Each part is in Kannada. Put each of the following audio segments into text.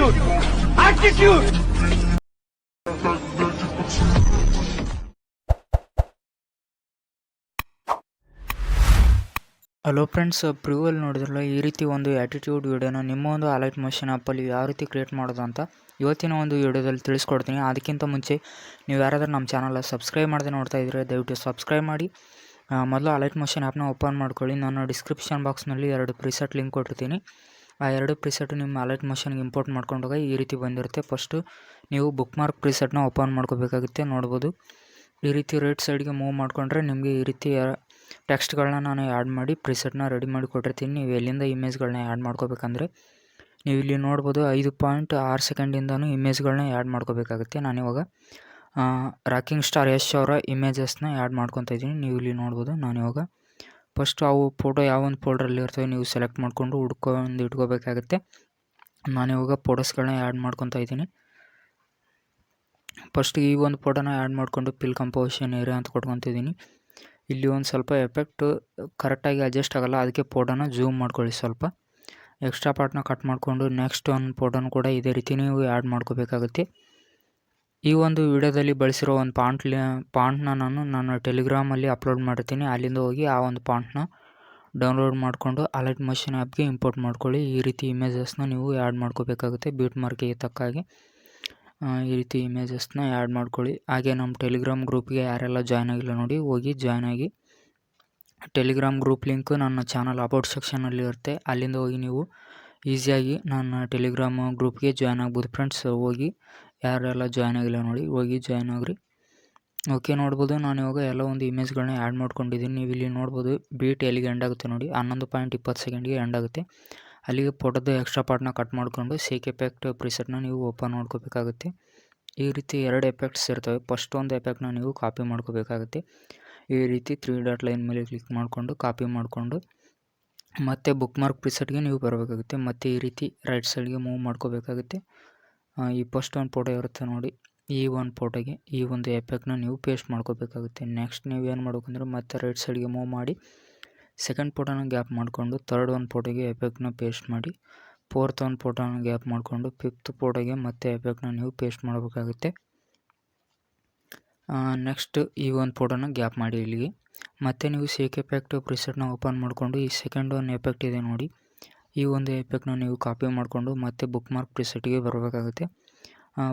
attitude. ಹಲೋ ಫ್ರೆಂಡ್ಸ್, ಪ್ರಿವ್ಯೂವಲ್ಲಿ ನೋಡಿದ್ರಲ್ಲ ಈ ರೀತಿ ಒಂದು ಆ್ಯಟಿಟ್ಯೂಡ್ ವೀಡಿಯೋನ ನಿಮ್ಮ ಒಂದು ಅಲೈಟ್ ಮೋಷನ್ ಆ್ಯಪಲ್ಲಿ ಯಾವ ರೀತಿ ಕ್ರಿಯೇಟ್ ಮಾಡೋದು ಅಂತ ಇವತ್ತಿನ ಒಂದು ವೀಡಿಯೋದಲ್ಲಿ ತಿಳಿಸ್ಕೊಡ್ತೀನಿ. ಅದಕ್ಕಿಂತ ಮುಂಚೆ ನೀವು ಯಾರಾದರೂ ನಮ್ಮ ಚಾನಲ್ ಸಬ್ಸ್ಕ್ರೈಬ್ ಮಾಡದೆ ನೋಡ್ತಾ ಇದ್ದರೆ ದಯವಿಟ್ಟು ಸಬ್ಸ್ಕ್ರೈಬ್ ಮಾಡಿ. ಮೊದಲು ಅಲೈಟ್ ಮೋಷನ್ ಆ್ಯಪ್ನ ಓಪನ್ ಮಾಡ್ಕೊಳ್ಳಿ. ನಾನು ಡಿಸ್ಕ್ರಿಪ್ಷನ್ ಬಾಕ್ಸ್ನಲ್ಲಿ 2 ಪ್ರಿಸೆಟ್ ಲಿಂಕ್ ಕೊಟ್ಟಿರ್ತೀನಿ. ಆ 2 ಪ್ರಿಸೆಟ್ ನಿಮ್ಮ ಅಲೈಟ್ ಮೋಷನ್ಗೆ ಇಂಪೋರ್ಟ್ ಮಾಡ್ಕೊಂಡಾಗ ಈ ರೀತಿ ಬಂದಿರುತ್ತೆ. ಫಸ್ಟು ನೀವು ಬುಕ್ ಮಾರ್ಕ್ ಪ್ರಿಸೆಟ್ನ ಓಪನ್ ಮಾಡ್ಕೋಬೇಕಾಗುತ್ತೆ. ನೋಡ್ಬೋದು ಈ ರೀತಿ ರೈಟ್ ಸೈಡ್ಗೆ ಮೂವ್ ಮಾಡಿಕೊಂಡ್ರೆ ನಿಮಗೆ ಈ ರೀತಿ ಟೆಕ್ಸ್ಟ್ಗಳನ್ನ ನಾನು ಆ್ಯಡ್ ಮಾಡಿ ಪ್ರಿಸೆಟ್ನ ರೆಡಿ ಮಾಡಿ ಕೊಟ್ಟಿರ್ತೀನಿ. ನೀವು ಎಲ್ಲಿಂದ ಇಮೇಜ್ಗಳನ್ನ ಆ್ಯಡ್ ಮಾಡ್ಕೋಬೇಕಂದ್ರೆ ನೀವು ಇಲ್ಲಿ ನೋಡ್ಬೋದು 5.6 ಸೆಕೆಂಡಿಂದನೂ ಇಮೇಜ್ಗಳನ್ನ ಆ್ಯಡ್ ಮಾಡ್ಕೋಬೇಕಾಗುತ್ತೆ. ನಾನಿವಾಗ ರಾಕಿಂಗ್ ಸ್ಟಾರ್ ಯಶ್ ಅವರ ಇಮೇಜಸ್ನ ಆ್ಯಡ್ ಮಾಡ್ಕೊತಾ ಇದ್ದೀನಿ. ನೀವು ಇಲ್ಲಿ ನೋಡ್ಬೋದು. ನಾನಿವಾಗ ಫಸ್ಟ್ ಅವು ಫೋಟೋ ಯಾವೊಂದು ಫೋಲ್ಡ್ರಲ್ಲಿ ಇರ್ತವೆ ನೀವು ಸೆಲೆಕ್ಟ್ ಮಾಡಿಕೊಂಡು ಹುಡ್ಕೊಂಡು ಇಟ್ಕೋಬೇಕಾಗುತ್ತೆ. ನಾನಿವಾಗ ಫೋಟೋಸ್ಗಳನ್ನ ಆ್ಯಡ್ ಮಾಡ್ಕೊತಾ ಇದ್ದೀನಿ. ಫಸ್ಟ್ ಈ ಒಂದು ಫೋಟೋನ ಆ್ಯಡ್ ಮಾಡಿಕೊಂಡು ಪಿಲ್ ಕಂಪೋಸಿಷನ್ ಏರಿಯಾ ಅಂತ ಕೊಟ್ಕೊತಿದ್ದೀನಿ. ಇಲ್ಲಿ ಒಂದು ಸ್ವಲ್ಪ ಎಫೆಕ್ಟ್ ಕರೆಕ್ಟಾಗಿ ಅಡ್ಜಸ್ಟ್ ಆಗೋಲ್ಲ, ಅದಕ್ಕೆ ಫೋಟೋನ ಝೂಮ್ ಮಾಡ್ಕೊಳ್ಳಿ. ಸ್ವಲ್ಪ ಎಕ್ಸ್ಟ್ರಾ ಪಾರ್ಟ್ನ ಕಟ್ ಮಾಡಿಕೊಂಡು ನೆಕ್ಸ್ಟ್ ಒಂದು ಫೋಟೋನು ಕೂಡ ಇದೇ ರೀತಿ ನೀವು ಆ್ಯಡ್ ಮಾಡ್ಕೋಬೇಕಾಗುತ್ತೆ. ಈ ಒಂದು ವಿಡಿಯೋದಲ್ಲಿ ಬಳಸಿರೋ ಒಂದು ಪಾಂಟ್ನ ನಾನು ಟೆಲಿಗ್ರಾಮಲ್ಲಿ ಅಪ್ಲೋಡ್ ಮಾಡಿರ್ತೀನಿ. ಅಲ್ಲಿಂದ ಹೋಗಿ ಆ ಒಂದು ಪಾಂಟ್ನ ಡೌನ್ಲೋಡ್ ಮಾಡಿಕೊಂಡು ಅಲೈಟ್ ಮೋಷನ್ ಆ್ಯಪ್ಗೆ ಇಂಪೋರ್ಟ್ ಮಾಡ್ಕೊಳ್ಳಿ. ಈ ರೀತಿ ಇಮೇಜಸ್ನ ನೀವು ಆ್ಯಡ್ ಮಾಡ್ಕೋಬೇಕಾಗುತ್ತೆ. ಬೀಟ್ ಮಾರ್ಕಿಗೆ ತಕ್ಕಾಗೆ ಈ ರೀತಿ ಇಮೇಜಸ್ನ ಆ್ಯಡ್ ಮಾಡ್ಕೊಳ್ಳಿ. ಹಾಗೆ ನಮ್ಮ ಟೆಲಿಗ್ರಾಮ್ ಗ್ರೂಪ್ಗೆ ಯಾರೆಲ್ಲ ಜಾಯ್ನ್ ಆಗಿಲ್ಲ ನೋಡಿ, ಹೋಗಿ ಜಾಯ್ನ್ ಆಗಿ. ಟೆಲಿಗ್ರಾಮ್ ಗ್ರೂಪ್ ಲಿಂಕು ನನ್ನ ಚಾನಲ್ ಅಬೌಟ್ ಸೆಕ್ಷನಲ್ಲಿ ಇರುತ್ತೆ. ಅಲ್ಲಿಂದ ಹೋಗಿ ನೀವು ಈಸಿಯಾಗಿ ನನ್ನ ಟೆಲಿಗ್ರಾಮ್ ಗ್ರೂಪ್ಗೆ ಜಾಯ್ನ್ ಆಗ್ಬೋದು ಫ್ರೆಂಡ್ಸ್. ಹೋಗಿ ಯಾರೆಲ್ಲ ಜಾಯ್ನ್ ಆಗಿಲ್ಲ ನೋಡಿ, ಹೋಗಿ ಜಾಯ್ನ್ ಆಗ್ರಿ. ಓಕೆ, ನೋಡ್ಬೋದು ನಾನು ಇವಾಗ ಎಲ್ಲ ಒಂದು ಇಮೇಜ್ಗಳನ್ನ ಆ್ಯಡ್ ಮಾಡ್ಕೊಂಡಿದ್ದೀನಿ. ನೀವು ಇಲ್ಲಿ ನೋಡ್ಬೋದು ಬೀಟ್ ಎಲ್ಲಿಗೆ ಎಂಡ್ ಆಗುತ್ತೆ ನೋಡಿ, 11.20 ಸೆಕೆಂಡ್ಗೆ ಎಂಡ್ ಆಗುತ್ತೆ. ಅಲ್ಲಿಗೆ ಫೋಟೋದ ಎಕ್ಸ್ಟ್ರಾ ಪಾರ್ಟ್ನ ಕಟ್ ಮಾಡಿಕೊಂಡು ಶೇಕ್ ಎಫೆಕ್ಟ್ ಪ್ರಿಸೆಟ್ನ ನೀವು ಓಪನ್ ಮಾಡ್ಕೋಬೇಕಾಗುತ್ತೆ. ಈ ರೀತಿ 2 ಎಫೆಕ್ಟ್ಸ್ ಇರ್ತವೆ. ಫಸ್ಟ್ ಒಂದು ಎಫೆಕ್ಟ್ನ ನೀವು ಕಾಪಿ ಮಾಡ್ಕೋಬೇಕಾಗುತ್ತೆ. ಈ ರೀತಿ 3 ಡಾಟ್ ಲೈನ್ ಮೇಲೆ ಕ್ಲಿಕ್ ಮಾಡಿಕೊಂಡು ಕಾಪಿ ಮಾಡಿಕೊಂಡು ಮತ್ತೆ ಬುಕ್ ಮಾರ್ಕ್ ಪ್ರಿಸೆಟ್ಗೆ ನೀವು ಬರಬೇಕಾಗುತ್ತೆ. ಮತ್ತು ಈ ರೀತಿ ರೈಟ್ ಸೈಡ್ಗೆ ಮೂವ್ ಮಾಡ್ಕೋಬೇಕಾಗುತ್ತೆ. ಈ ಫಸ್ಟ್ ಒಂದು ಫೋಟೋ ಇರುತ್ತೆ ನೋಡಿ, ಈ ಒಂದು ಫೋಟೋಗೆ ಈ ಒಂದು ಎಫೆಕ್ಟ್ನ ನೀವು ಪೇಸ್ಟ್ ಮಾಡ್ಕೋಬೇಕಾಗುತ್ತೆ. ನೆಕ್ಸ್ಟ್ ನೀವು ಏನು ಮಾಡ್ಬೇಕಂದ್ರೆ ಮತ್ತೆ ರೈಟ್ ಸೈಡ್ಗೆ ಮೂವ್ ಮಾಡಿ ಸೆಕೆಂಡ್ ಫೋಟೋನ ಗ್ಯಾಪ್ ಮಾಡಿಕೊಂಡು ಥರ್ಡ್ ಒಂದು ಫೋಟೋಗೆ ಎಫೆಕ್ಟ್ನ ಪೇಸ್ಟ್ ಮಾಡಿ, ಫೋರ್ತ್ ಒಂದು ಫೋಟೋನ ಗ್ಯಾಪ್ ಮಾಡಿಕೊಂಡು ಫಿಫ್ತ್ ಫೋಟೋಗೆ ಮತ್ತೆ ಎಫೆಕ್ಟ್ನ ನೀವು ಪೇಸ್ಟ್ ಮಾಡಬೇಕಾಗುತ್ತೆ. ನೆಕ್ಸ್ಟ್ ಈ ಒಂದು ಫೋಟೋನ ಗ್ಯಾಪ್ ಮಾಡಿ ಇಲ್ಲಿಗೆ. ಮತ್ತು ನೀವು ಶೇಕ್ ಎಫೆಕ್ಟ್ ಪ್ರಿಸೆಟ್ನ ಓಪನ್ ಮಾಡಿಕೊಂಡು ಈ ಸೆಕೆಂಡ್ ಒಂದು ಎಫೆಕ್ಟ್ ಇದೆ ನೋಡಿ, ಈ ಒಂದು ಎಫೆಕ್ಟ್ನ ನೀವು ಕಾಪಿ ಮಾಡಿಕೊಂಡು ಮತ್ತೆ ಬುಕ್ ಮಾರ್ಕ್ ಪ್ರಿಸೆಟ್ಗೆ ಬರಬೇಕಾಗುತ್ತೆ.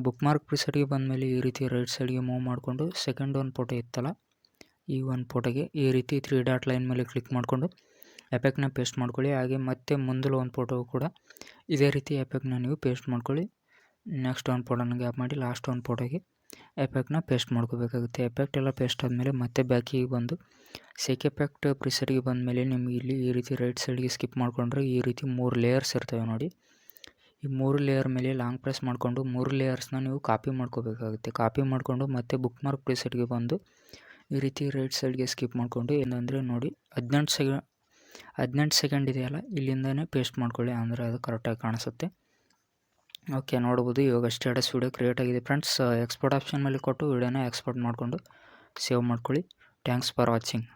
ಬುಕ್ ಮಾರ್ಕ್ ಪ್ರಿಸೆಟ್ಗೆ ಬಂದಮೇಲೆ ಈ ರೀತಿ ರೈಟ್ ಸೈಡ್ಗೆ ಮೂವ್ ಮಾಡಿಕೊಂಡು ಸೆಕೆಂಡ್ ಒಂದು ಫೋಟೋ ಇತ್ತಲ್ಲ, ಈ ಒಂದು ಫೋಟೋಗೆ ಈ ರೀತಿ 3 ಡಾಟ್ ಲೈನ್ ಮೇಲೆ ಕ್ಲಿಕ್ ಮಾಡಿಕೊಂಡು ಎಫೆಕ್ಟ್ನ ಪೇಸ್ಟ್ ಮಾಡ್ಕೊಳ್ಳಿ. ಹಾಗೆ ಮತ್ತೆ ಮುಂದಲು ಒಂದು ಫೋಟೋ ಕೂಡ ಇದೇ ರೀತಿ ಎಫೆಕ್ಟ್ನ ನೀವು ಪೇಸ್ಟ್ ಮಾಡ್ಕೊಳ್ಳಿ. ನೆಕ್ಸ್ಟ್ ಒಂದು ಫೋಟೋನ ಗ್ಯಾಪ್ ಮಾಡಿ ಲಾಸ್ಟ್ ಒಂದು ಫೋಟೋಗೆ ಎಫೆಕ್ಟ್ನ ಪೇಸ್ಟ್ ಮಾಡ್ಕೋಬೇಕಾಗುತ್ತೆ. ಎಫೆಕ್ಟ್ ಎಲ್ಲ ಪೇಸ್ಟ್ ಆದಮೇಲೆ ಮತ್ತೆ ಬ್ಯಾಕಿಗೆ ಬಂದು ಶೇಕ್ ಎಫೆಕ್ಟ್ ಪ್ರಿಸೆಟ್ಗೆ ಬಂದಮೇಲೆ ನಿಮಗೆ ಇಲ್ಲಿ ಈ ರೀತಿ ರೈಟ್ ಸೈಡ್ಗೆ ಸ್ಕಿಪ್ ಮಾಡಿಕೊಂಡ್ರೆ ಈ ರೀತಿ 3 ಲೇಯರ್ಸ್ ಇರ್ತವೆ ನೋಡಿ. ಈ 3 ಲೇಯರ್ ಮೇಲೆ ಲಾಂಗ್ ಪ್ರೆಸ್ ಮಾಡಿಕೊಂಡು 3 ಲೇಯರ್ಸ್ನ ನೀವು ಕಾಪಿ ಮಾಡ್ಕೋಬೇಕಾಗುತ್ತೆ. ಕಾಪಿ ಮಾಡಿಕೊಂಡು ಮತ್ತೆ ಬುಕ್ ಮಾರ್ಕ್ ಪ್ರಿಸೆಟ್ಗೆ ಬಂದು ಈ ರೀತಿ ರೈಟ್ ಸೈಡ್ಗೆ ಸ್ಕಿಪ್ ಮಾಡಿಕೊಂಡು ಏನಂದರೆ ನೋಡಿ 18 ಸೆಕೆಂಡ್ ಇದೆಯಲ್ಲ, ಇಲ್ಲಿಂದನೇ ಪೇಸ್ಟ್ ಮಾಡ್ಕೊಳ್ಳಿ, ಅಂದರೆ ಅದು ಕರೆಕ್ಟಾಗಿ ಕಾಣಿಸುತ್ತೆ. ಓಕೆ, ನೋಡ್ಬೋದು ಇವಾಗ ಸ್ಟೇಟಸ್ ವೀಡಿಯೋ ಕ್ರಿಯೇಟ್ ಆಗಿದೆ ಫ್ರೆಂಡ್ಸ್. ಎಕ್ಸ್ಪೋರ್ಟ್ ಆಪ್ಷನ್ ಮೇಲೆ ಕೊಟ್ಟು ವೀಡಿಯೋನ ಎಕ್ಸ್ಪೋರ್ಟ್ ಮಾಡಿಕೊಂಡು ಸೇವ್ ಮಾಡ್ಕೊಳ್ಳಿ. Thanks for watching.